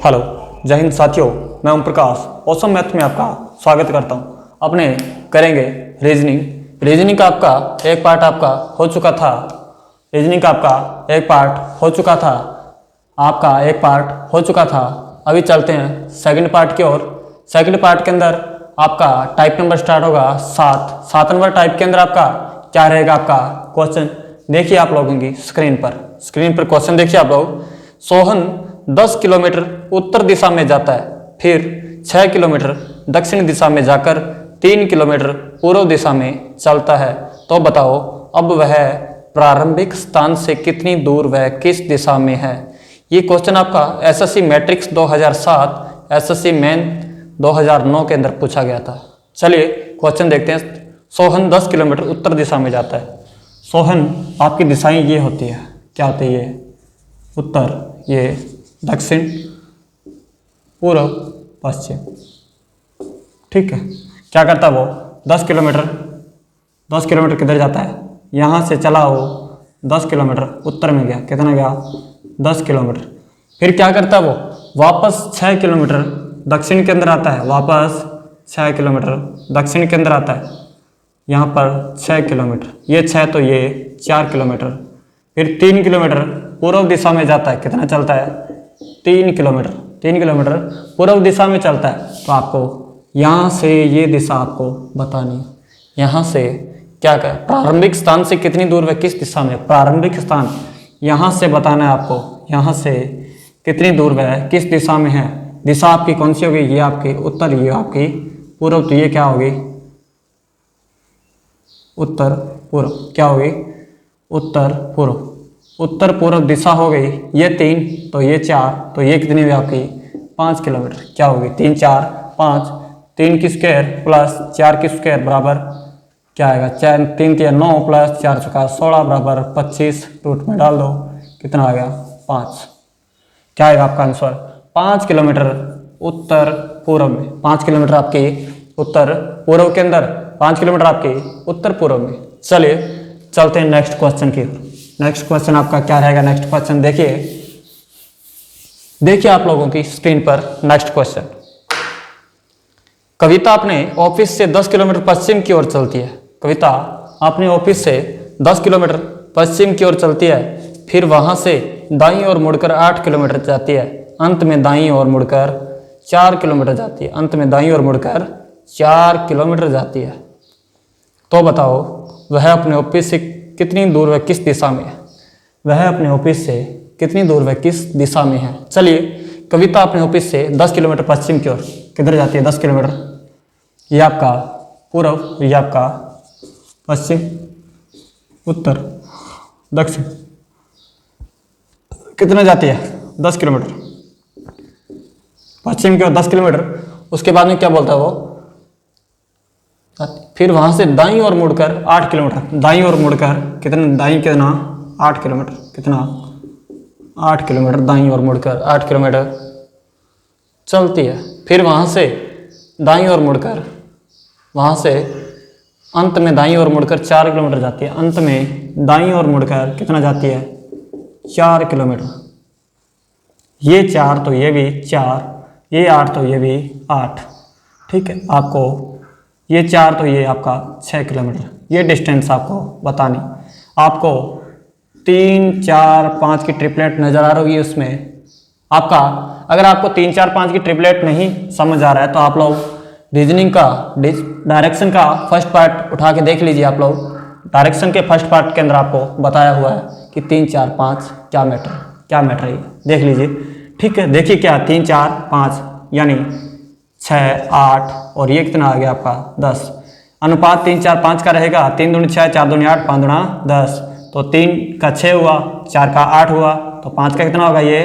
Hello, जय हिंद साथियों। मैं ओम प्रकाश ऑसम मैथ में आपका स्वागत करता हूं। अपने करेंगे रीजनिंग का आपका एक पार्ट आपका हो चुका था। अभी चलते हैं सेकंड पार्ट की ओर। सेकंड पार्ट के अंदर आपका टाइप नंबर स्टार्ट होगा 7 नंबर टाइप के अंदर आपका क्या रहेगा आपका क्वेश्चन। देखिए आप लोगों की स्क्रीन पर क्वेश्चन देखिए आप लोग। सोहन 10 किलोमीटर उत्तर दिशा में जाता है, फिर 6 किलोमीटर दक्षिण दिशा में जाकर 3 किलोमीटर पूर्व दिशा में चलता है। तो बताओ अब वह प्रारंभिक स्थान से कितनी दूर वह किस दिशा में है। ये क्वेश्चन आपका एसएससी मैट्रिक्स 2007 एसएससी मेन 2009 के अंदर पूछा गया था। चलिए क्वेश्चन देखते हैं। सोहन 10 किलोमीटर उत्तर दिशा में जाता है। सोहन आपकी दिशाएं ये होती है, क्या होती है? उत्तर, ये दक्षिण, पूर्व, पश्चिम। ठीक है, क्या करता है वो? 10 किलोमीटर किधर जाता है? यहाँ से चला वो 10 किलोमीटर उत्तर में गया। कितना गया? 10 किलोमीटर। फिर क्या करता है वो? वापस 6 किलोमीटर दक्षिण के अंदर आता है। वापस 6 किलोमीटर दक्षिण के अंदर आता है। यहाँ पर 6 किलोमीटर, ये 6 तो ये 4 किलोमीटर। फिर 3 किलोमीटर पूर्व दिशा में जाता है। कितना चलता है? 3 किलोमीटर पूर्व दिशा में चलता है। तो आपको यहाँ से ये दिशा आपको बतानी है। यहाँ से क्या कर, प्रारंभिक स्थान से कितनी दूर है किस दिशा में? प्रारंभिक स्थान यहाँ से बताना है आपको। यहाँ से कितनी दूर है किस दिशा में है? दिशा आपकी कौन सी होगी? ये आपकी उत्तर, ये आपकी पूर्व। तो ये क्या होगी? उत्तर पूर्व। क्या होगी? उत्तर पूर्व। उत्तर पूर्व दिशा हो गई। ये 3 तो ये 4 तो ये कितनी हुई आपकी? 5 किलोमीटर। क्या होगी? 3 4 5, 3 की स्क्वायर प्लस 4 की स्क्वायर बराबर क्या आएगा? 4 3 3 9 प्लस 4 चौका 16 बराबर 25। रूट में डाल दो, कितना आ गया? 5। क्या आएगा आपका आंसर? 5 किलोमीटर उत्तर पूर्व में। 5 किलोमीटर आपकी उत्तर पूर्व के अंदर, 5 किलोमीटर आपकी उत्तर पूर्व में। चलिए चलते हैं नेक्स्ट क्वेश्चन की। नेक्स्ट क्वेश्चन आपका क्या रहेगा? नेक्स्ट क्वेश्चन देखिए आप लोगों की स्क्रीन पर। नेक्स्ट क्वेश्चन, कविता अपने ऑफिस से 10 किलोमीटर पश्चिम की ओर चलती है। कविता अपने ऑफिस से 10 किलोमीटर पश्चिम की ओर चलती है, फिर वहां से दाईं ओर मुड़कर 8 किलोमीटर जाती है। अंत में दाईं ओर मुड़कर 4 किलोमीटर जाती है। अंत में दाईं ओर मुड़कर 4 किलोमीटर जाती है। तो बताओ वह अपने ऑफिस से कितनी दूर है किस दिशा में है? वह अपने ऑफिस से कितनी दूर है किस दिशा में है? चलिए, कविता अपने ऑफिस से 10 किलोमीटर पश्चिम की ओर किधर जाती है? 10 किलोमीटर। ये आपका पूर्व, ये आपका पश्चिम, उत्तर, दक्षिण। कितना जाती है? 10 किलोमीटर पश्चिम की ओर 10 किलोमीटर। उसके बाद में क्या बोलता है वो? फिर वहां से दाईं ओर मुड़कर 8 किलोमीटर। दाईं ओर मुड़कर कितना 8 किलोमीटर। कितना? 8 किलोमीटर दाईं ओर मुड़कर 8 किलोमीटर चलती है। फिर वहां से दाईं ओर मुड़कर, वहां से अंत में दाईं ओर मुड़कर 4 किलोमीटर जाती है। अंत में दाईं ओर मुड़कर कितना जाती है? 4 किलोमीटर। ये 4 तो ये भी 4, ये 8 तो ये भी 8। ठीक है, आपको ये 4 तो ये आपका 6 किलोमीटर। ये डिस्टेंस आपको बतानी। आपको 3 4 5 की ट्रिपलेट नजर आ रही है उसमें आपका। अगर आपको 3 4 5 की ट्रिपलेट नहीं समझ आ रहा है तो आप लोग रीजनिंग का डायरेक्शन का फर्स्ट पार्ट उठा के देख लीजिए। आप लोग डायरेक्शन के फर्स्ट पार्ट के अंदर आपको बताया हुआ है कि 3 4 5 क्या मैटर है, देख लीजिए। ठीक है, देखिए क्या 3 4 5 यानी 6 8 और ये कितना आ गया आपका 10। अनुपात 3 4 5 का रहेगा। 3 दूनी 6, 4 दूनी 8, 5 दूना 10। तो 3 का 6 हुआ, 4 का 8 हुआ, तो 5 का कितना होगा? ये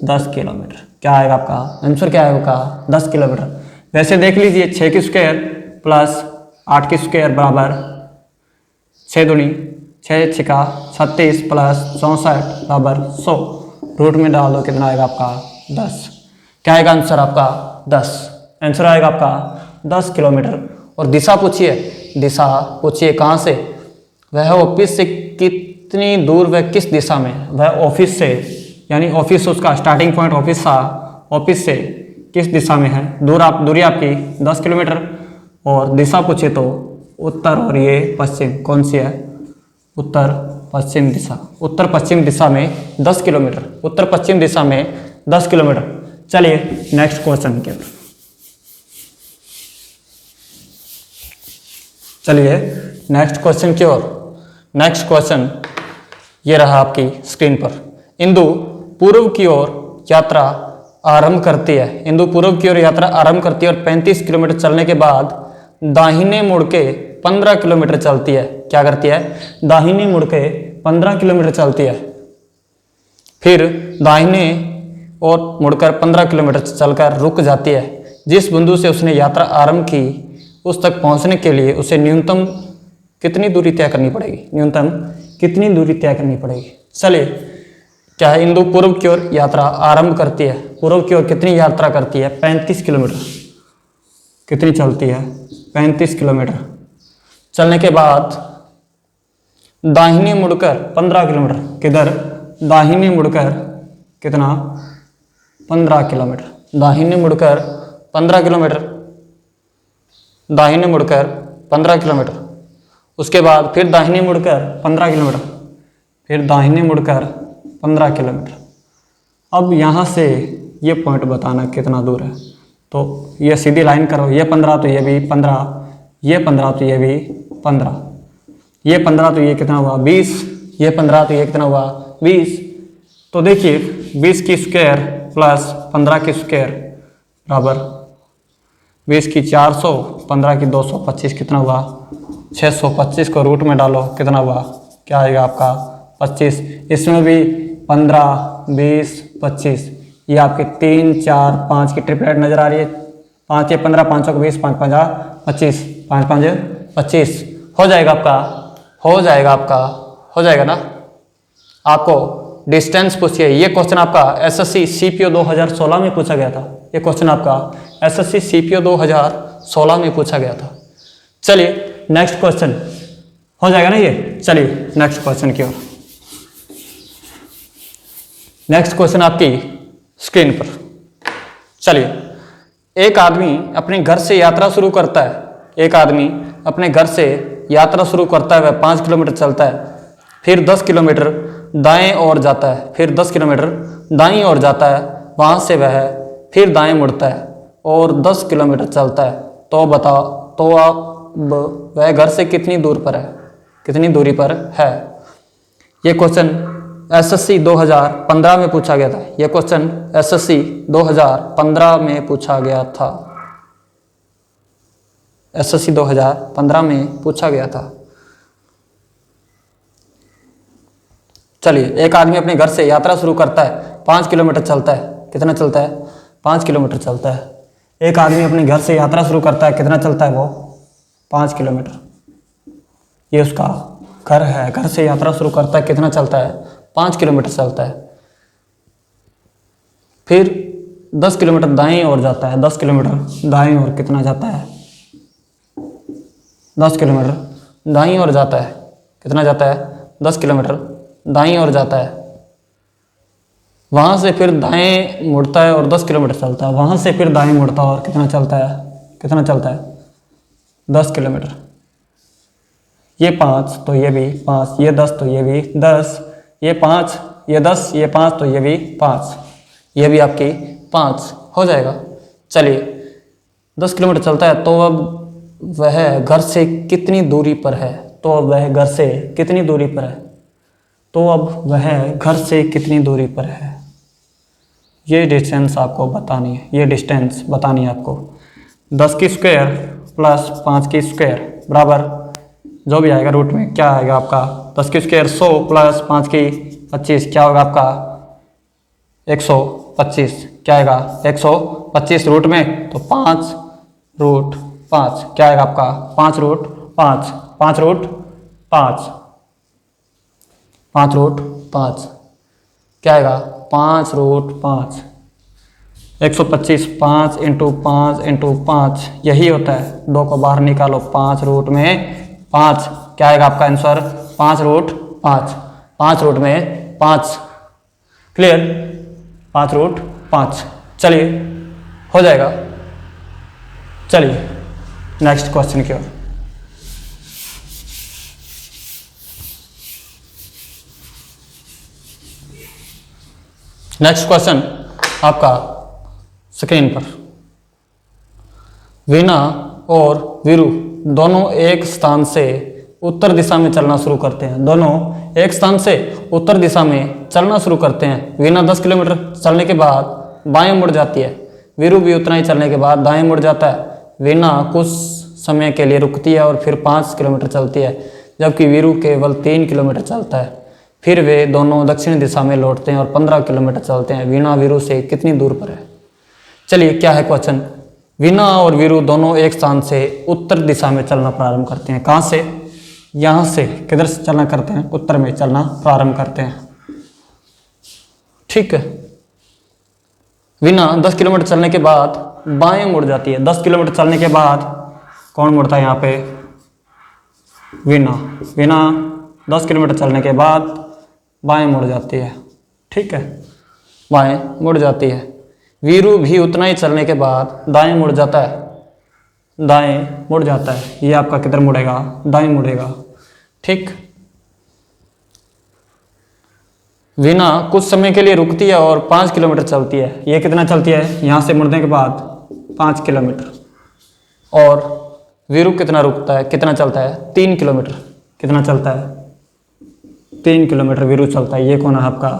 10 किलोमीटर। क्या आएगा आपका आंसर? क्या आएगा आपका? 10 किलोमीटर। वैसे देख लीजिए, 6 की स्क्वायर प्लस 8 की स्क्वायर बराबर 6 दूनी 6 छिका 36 प्लस 64 बराबर 100। रूट में डाल दो, कितना आएगा आपका? 10। क्या आएगा आंसर आपका? 10। आंसर आएगा आपका 10 किलोमीटर। और दिशा पूछिए कहाँ से? वह ऑफिस से कितनी दूर, वह किस दिशा में? वह ऑफिस से, यानी ऑफिस उसका स्टार्टिंग पॉइंट ऑफिस था, ऑफिस से किस दिशा में है? दूरी आपकी 10 किलोमीटर और दिशा पूछे तो उत्तर और ये पश्चिम कौन सी है? उत्तर पश्चिम दिशा। उत्तर पश्चिम दिशा में 10 किलोमीटर। उत्तर पश्चिम दिशा में 10 किलोमीटर। चलिए नेक्स्ट क्वेश्चन की ओर। चलिए नेक्स्ट क्वेश्चन की ओर। नेक्स्ट क्वेश्चन ये रहा आपकी स्क्रीन पर। इंदु पूर्व की ओर यात्रा आरंभ करती है। इंदु पूर्व की ओर यात्रा आरंभ करती है और 35 किलोमीटर चलने के बाद दाहिने मुड़ के 15 किलोमीटर चलती है। क्या करती है? दाहिने मुड़ के 15 किलोमीटर चलती है। फिर दाहिने और मुड़कर 15 किलोमीटर चलकर रुक जाती है। जिस बिंदु से उसने यात्रा आरंभ की उस तक पहुंचने के लिए उसे न्यूनतम कितनी दूरी तय करनी पड़ेगी? न्यूनतम कितनी दूरी तय करनी पड़ेगी? चलिए, क्या है? इंदु पूर्व की ओर यात्रा आरंभ करती है। पूर्व की ओर कितनी यात्रा करती है? 35 किलोमीटर। कितनी चलती है? 35 किलोमीटर। चलने के बाद दाहिने मुड़कर 15 किलोमीटर। किधर? दाहिने मुड़कर कितना? 15 किलोमीटर। दाहिने मुड़कर 15 किलोमीटर। दाहिने मुड़कर 15 किलोमीटर। उसके बाद फिर दाहिने मुड़कर 15 किलोमीटर। फिर दाहिने मुड़कर 15 किलोमीटर। अब यहाँ से ये पॉइंट बताना कितना दूर है। तो ये सीधी लाइन करो। ये 15 तो ये भी 15, ये 15 तो ये भी 15, ये 15 तो ये कितना हुआ? 20, ये 15 तो ये कितना हुआ? 20। तो देखिए 20 की स्क्वायर प्लस 15 की स्क्वायर बराबर 20 की 400, 15 की 225 कितना हुआ? 625 को रूट में डालो कितना हुआ? क्या आएगा आपका? 25। इसमें भी 15, 20, 25, ये आपके 3, 4, 5 की ट्रिपलेट नजर आ रही है। 5 या 15, 5 को 20, 5 5 25, 5 5 25 हो जाएगा आपका। हो जाएगा आपका। हो जाएगा ना? आपको डिस्टेंस पूछिए। ये क्वेश्चन आपका एसएससी सीपीओ 2016 में पूछा गया था। ये क्वेश्चन आपका एसएससी सीपीओ 2016 में पूछा गया था। चलिए नेक्स्ट क्वेश्चन हो जाएगा ना ये। चलिए नेक्स्ट क्वेश्चन की ओर। नेक्स्ट क्वेश्चन आपकी स्क्रीन पर। चलिए, एक आदमी अपने घर से यात्रा शुरू करता है। एक आदमी अपने घर से यात्रा शुरू करता है। वह 5 किलोमीटर चलता है, फिर 10 किलोमीटर दाएं ओर जाता है, फिर 10 किलोमीटर दाईं ओर जाता है। वहां से वह फिर दाएं मुड़ता है और 10 किलोमीटर चलता है। तो बताओ, तो अब वह घर से कितनी दूर पर है? कितनी दूरी पर है? ये क्वेश्चन एसएससी 2015 में पूछा गया था। यह क्वेश्चन एसएससी 2015 में पूछा गया था। एसएससी 2015 में पूछा गया था। चलिए, एक आदमी अपने घर से यात्रा शुरू करता है, 5 किलोमीटर चलता है। कितना चलता है? 5 किलोमीटर चलता है। एक आदमी अपने घर से यात्रा शुरू करता है, कितना चलता है वो? 5 किलोमीटर। ये उसका घर है। घर से यात्रा शुरू करता है, कितना चलता है? 5 किलोमीटर चलता है। फिर 10 किलोमीटर दाएं ओर जाता है। 10 किलोमीटर दाएं ओर कितना जाता है? 10 किलोमीटर दाईं ओर जाता है। कितना जाता है? 10 किलोमीटर दाईं ओर जाता है। वहां से फिर दाएं मुड़ता है और 10 किलोमीटर चलता है। वहां से फिर दाएं मुड़ता है और कितना चलता है? कितना चलता है? 10 किलोमीटर। ये 5 तो ये भी 5, ये 10 तो ये भी 10, ये 5, ये 10, ये 5 तो ये भी 5, ये भी आपकी 5 हो जाएगा। चलिए, 10 किलोमीटर चलता है। तो अब वह घर से कितनी दूरी पर है? तो अब वह घर से कितनी दूरी पर है? तो अब वह घर से कितनी दूरी पर है? ये डिस्टेंस आपको बतानी है। ये डिस्टेंस बतानी है आपको। 10 की स्क्वायर प्लस 5 की स्क्वायर बराबर जो भी आएगा रूट में क्या आएगा आपका? 10 की स्क्वायर 100 प्लस 5 की 25 क्या होगा आपका? 125। क्या आएगा? 125 रूट में तो 5 रूट 5 क्या आएगा आपका? 5 रूट 5, 5 रूट 5, 5 रूट 5 क्या आएगा? 5 रूट 5। 125 5 इंटू 5 इंटू 5 यही होता है। 2 को बाहर निकालो। 5 रूट में 5 क्या आएगा आपका आंसर? 5 रूट 5। 5 रूट में 5 क्लियर? 5 रूट 5 चलिए हो जाएगा। चलिए नेक्स्ट क्वेश्चन की ओर। नेक्स्ट क्वेश्चन आपका स्क्रीन पर। वीना और वीरू दोनों एक स्थान से उत्तर दिशा में चलना शुरू करते हैं। दोनों एक स्थान से उत्तर दिशा में चलना शुरू करते हैं। वीना 10 किलोमीटर चलने के बाद बाएं मुड़ जाती है। वीरू भी उतना ही चलने के बाद दाएं मुड़ जाता है। वीना कुछ समय के लिए रुकती है और फिर 5 किलोमीटर चलती है, जबकि वीरू केवल 3 किलोमीटर चलता है। फिर वे दोनों दक्षिण दिशा में लौटते हैं और 15 किलोमीटर चलते हैं। वीना वीरू से कितनी दूर पर है? चलिए क्या है क्वेश्चन। वीना और वीरू दोनों एक स्थान से उत्तर दिशा में चलना प्रारंभ करते हैं। कहाँ से? यहाँ से। किधर से चलना करते हैं? उत्तर में चलना प्रारंभ करते हैं। ठीक है। वीना 10 किलोमीटर चलने के बाद बाएं मुड़ जाती है। 10 किलोमीटर चलने के बाद कौन मुड़ता है यहाँ पे? वीना। वीना 10 किलोमीटर चलने के बाद बाएं मुड़ जाती है। ठीक है, बाएं मुड़ जाती है। वीरू भी उतना ही चलने के बाद दाएं मुड़ जाता है। दाएं मुड़ जाता है। ये आपका किधर मुड़ेगा? दाएं मुड़ेगा। ठीक। वीना कुछ समय के लिए रुकती है और 5 किलोमीटर चलती है। ये कितना चलती है? यहाँ से मुड़ने के बाद 5 किलोमीटर। और वीरू कितना रुकता है? कितना चलता है? 3 किलोमीटर। कितना चलता है? 3 किलोमीटर वीरू चलता है। ये कौन है आपका?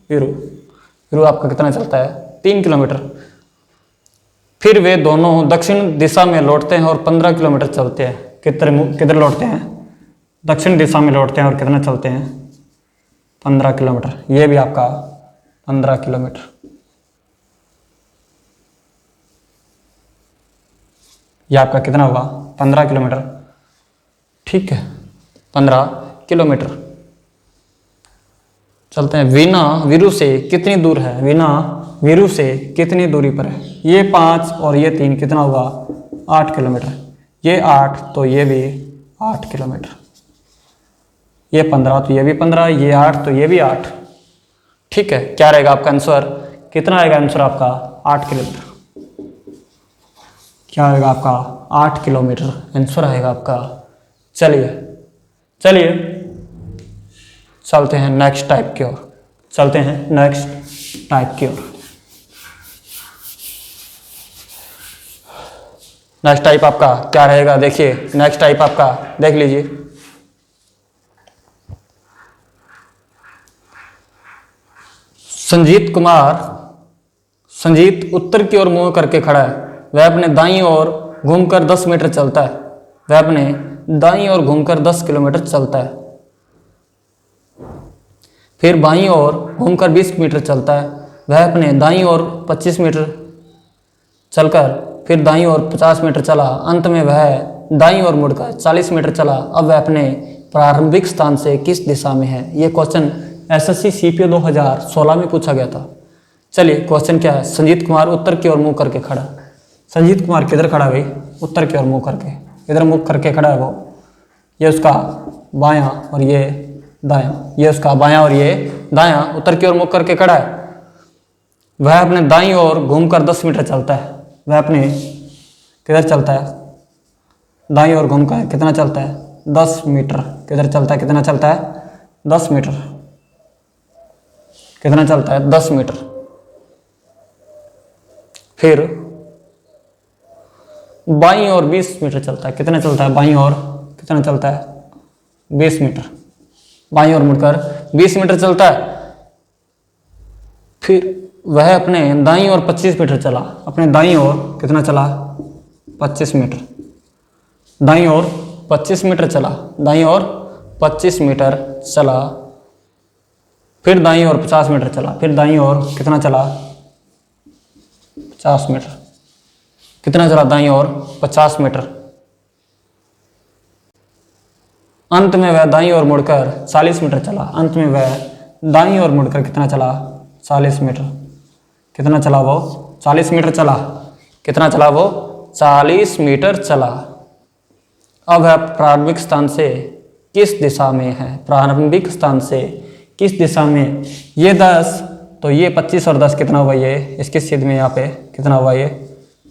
वीरू। वीरू आपका कितना चलता है? 3 किलोमीटर। फिर वे दोनों दक्षिण दिशा में लौटते हैं और 15 किलोमीटर चलते हैं। किधर लौटते हैं? दक्षिण दिशा में लौटते हैं और कितना चलते हैं? 15 किलोमीटर। ये भी आपका 15 किलोमीटर। ये आपका कितना होगा? 15 किलोमीटर। ठीक है, 15 किलोमीटर चलते हैं। वीना वीरू से कितनी दूर है? वीना वीरू से कितनी दूरी पर है? ये 5 और ये 3 कितना हुआ? 8 किलोमीटर। ये 8 तो ये भी 8 किलोमीटर। ये 15 तो ये भी 15, ये 8 तो ये भी 8। ठीक है, क्या रहेगा आपका आंसर? कितना आएगा आंसर आपका? 8 किलोमीटर। क्या आएगा आपका? 8 किलोमीटर आंसर आएगा आपका। चलिए चलिए चलते हैं नेक्स्ट टाइप की ओर। चलते हैं नेक्स्ट टाइप की ओर। नेक्स्ट टाइप आपका क्या रहेगा? देखिए नेक्स्ट टाइप आपका देख लीजिए। संजीत उत्तर की ओर मुंह करके खड़ा है। वह अपने दाईं ओर घूमकर 10 मीटर चलता है। वह अपने दाईं ओर घूमकर 10 किलोमीटर चलता है। फिर बाईं ओर घूमकर 20 मीटर चलता है। वह अपने दाईं ओर 25 मीटर चलकर फिर दाईं ओर 50 मीटर चला। अंत में वह दाईं ओर मुड़कर 40 मीटर चला। अब वह अपने प्रारंभिक स्थान से किस दिशा में है? ये क्वेश्चन एसएससी सीपीओ 2016 में पूछा गया था। चलिए क्वेश्चन क्या है? संजीत कुमार उत्तर की ओर मुंह करके खड़ा। संजीत कुमार किधर खड़ा है भाई? उत्तर की ओर मुंह करके। इधर मुंह करके खड़ा है वो। ये उसका बायां और ये दायां। ये उसका बायां और ये दायां। उत्तर की ओर मुंह करके खड़ा है। वह अपने दाईं ओर घूमकर 10 मीटर चलता है। वह अपने किधर चलता है? दाईं ओर घूमकर कितना चलता है? 10 मीटर। किधर चलता है? कितना चलता है? 10 मीटर। कितना चलता है? 10 मीटर। फिर बाईं ओर 20 मीटर चलता है। कितना चलता है? बाईं ओर कितना चलता है? 20 मीटर। बाईं ओर मुड़कर 20 मीटर चलता है। फिर वह अपने दाईं ओर 25 मीटर चला। अपने दाईं ओर कितना चला? 25 मीटर। दाईं ओर 25 मीटर चला। दाईं ओर 25 मीटर चला। फिर दाईं ओर 50 मीटर चला। फिर दाईं ओर कितना चला? 50 मीटर। कितना चला? दाईं ओर 50 मीटर। अंत में वह दाईं ओर मुड़कर 40 मीटर चला। अंत में वह दाईं ओर मुड़कर कितना चला? 40 मीटर। कितना चला वो? 40 मीटर चला। कितना चला वो? 40 मीटर चला। अब वह प्रारंभिक स्थान से किस दिशा में है? प्रारंभिक स्थान से किस दिशा में? ये 10 तो ये 25 और 10 कितना हुआ, ये इसके छेद में यहाँ पे कितना हुआ, ये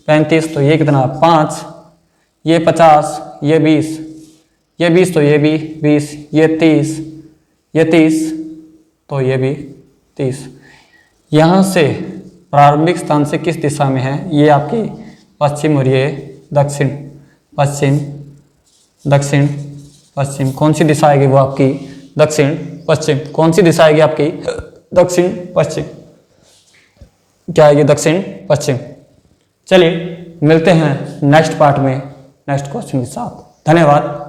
35, तो ये कितना 5, ये 50, ये 20, ये 20, तो ये भी 20, ये 30, ये 30, तो ये भी 30। यहाँ से प्रारंभिक स्थान से किस दिशा में है, ये आपकी पश्चिम और ये दक्षिण, पश्चिम दक्षिण पश्चिम। कौन सी दिशा आएगी वो आपकी दक्षिण पश्चिम। कौन सी दिशा आएगी आपकी दक्षिण पश्चिम, क्या आएगी दक्षिण पश्चिम। चलिए मिलते हैं नेक्स्ट पार्ट में नेक्स्ट क्वेश्चन के साथ। धन्यवाद।